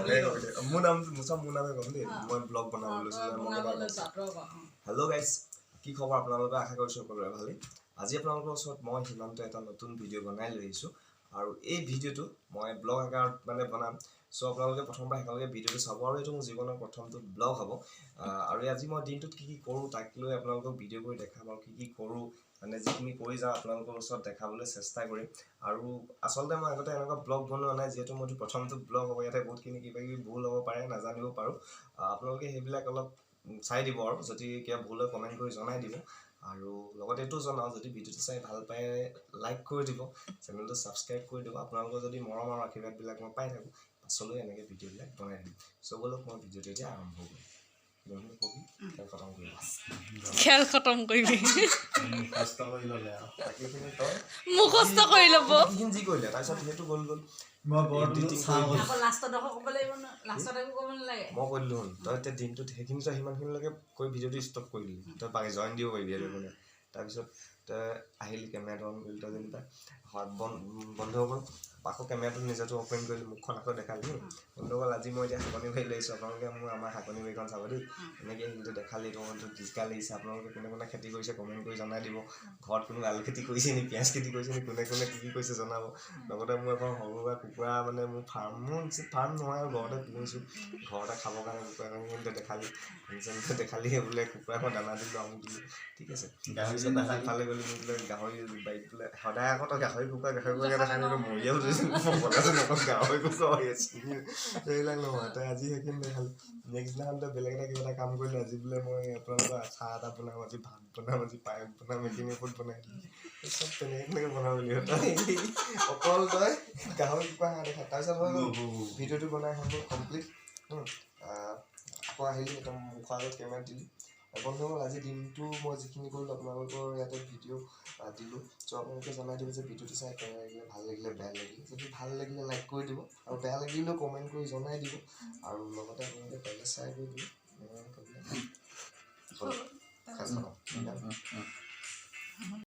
মোৰ নামে কম দেই মই ব্লগ বনাবলৈ হেল্ল' গাইজ কি খবৰ আপোনালোকে আশা কৰিছোঁ সকলোৰে ভালেই আজি আপোনালোকৰ ওচৰত মই সিমান্ত এটা নতুন ভিডিঅ' বনাই লৈ আহিছোঁ আৰু এই ভিডিঅ'টো মই ব্লগ আকাৰত মানে বনাম চ' আপোনালোকে প্ৰথমবাৰ একেলগে ভিডিঅ'টো চাব আৰু এইটো মোৰ জীৱনৰ প্ৰথমটো ব্লগ হ'ব আৰু আজি মই দিনটোত কি কৰোঁ তাক লৈ আপোনালোকক ভিডিঅ' কৰি দেখাম আৰু কি কৰোঁ মানে যিখিনি কৰি যাওঁ আপোনালোকৰ ওচৰত দেখাবলৈ চেষ্টা কৰিম আৰু আচলতে মই আগতে এনেকুৱা ব্লগ বনোৱা নাই যিহেতু মোৰ প্ৰথমটো ব্লগ হ'ব ইয়াতে বহুতখিনি কিবা কিবি ভুল হ'ব পাৰে নাজানিব পাৰোঁ আপোনালোকে সেইবিলাক অলপ চাই দিব আৰু যদি কিবা ভুল হয় কমেণ্ট কৰি জনাই দিব আৰু লগতে এইটো জনাওঁ যদি ভিডিঅ'টো চাই ভাল পায় লাইক কৰি দিব চেনেলটো ছাবস্ক্ৰাইব কৰি দিব আপোনালোকৰ যদি মৰম আৰু আশীৰ্বাদবিলাক মই পাই থাকোঁ পাছলৈ এনেকৈ ভিডিঅ'বিলাক বনাই দিম চ' বলক মই ভিডিঅ'টো এতিয়া আৰম্ভ কৰিম খেল খতম কৰিবি মুখস্থ কৰি ল'ব যি কৰিলে তাৰপিছত সেইটো গ'ল মই কৰিলোঁ তই এতিয়া দিনটোত সেইখিনি তই সিমানখিনিলৈকে কৈ ভিডিঅ'টো ষ্টপ কৰিলি তই বাকী জইন দিব পাৰিবি আৰু মানে তাৰপিছত তই আহিলি কেমেৰাটো অন কৰিলি তই যেনিবা বন্ধ হৈ গ'ল আকৌ কেমেৰাটো নিজেতো অপেন কৰিলি মুখখন আকৌ দেখালি বন্ধুসকল আজি মই এতিয়া শাকনি বাৰী লাগিছোঁ আপোনালোকে মোৰ আমাৰ শাকনি বাৰীখন চাব দেই এনেকৈ কিন্তু দেখালি তোমাৰতো জিকা লাগিছে আপোনালোকে কোনে কোনে খেতি কৰিছে কমেণ্ট কৰি জনাই দিব ঘৰত কোনো আলু খেতি কৰিছে নি পিঁয়াজ খেতি কৰিছে নি কোনে কোনে কি কৰিছে জনাব লগতে মোৰ এখন সৰু সুৰা কুকুৰা মানে মোৰ ফাৰ্ম নহয় আৰু ঘৰতে পুহিছোঁ ঘৰতে খাবৰ কাৰণে কুকুৰাখিনি কিন্তু দেখালি দেখালি বোলে কুকুৰাখন দানা দিলোঁ আমুক দিলোঁ ঠিক আছে তাৰপিছত ইফালে গ'লি মোক বোলে গাহৰি বাৰীত বোলে সদায় আকৌ তই গাহৰি কুকুৰা দেখাই মৰিয়াও ধৰিছোঁ গাহৰি কুকুৰা হৈ আছে সেইবিলাক নহয় তই আজি সেইখিনি দেখালি নেক্সট দিনাখন তই বেলেগ এটা কিবা এটা কাম কৰিলে আজি বোলে মই আপোনালোকৰ চাহ এটা বনাম আজি ভাত বনাম আজি পায়স বনাম এইখিনি ওপৰত বনাই দিলোঁ চব তেনেকৈ বনাব লাগিব তই অকল তই গাহৰি কুকুৰা হাঁহ দেখা তাৰপিছত হৈ গ'ল ভিডিঅ'টো বনাই হৈ গ'ল কমপ্লিট আকৌ আহিলি একদম মুখৰ আগত কেমেৰা দিলি বন্ধুসকল আজি দিনটো মই যিখিনি কৰিলোঁ আপোনালোকৰ ইয়াতে ভিডিঅ' দিলোঁ চ' আপোনালোকে জনাই দিব যে ভিডিঅ'টো চাই কেনে লাগিলে ভাল লাগিলে বেয়া লাগিলে যদি ভাল লাগিলে লাইক কৰি দিব আৰু বেয়া লাগিলেও কমেণ্ট কৰি জনাই দিব আৰু লগতে আপোনালোকে পেজত শ্বেয়াৰ কৰি দিব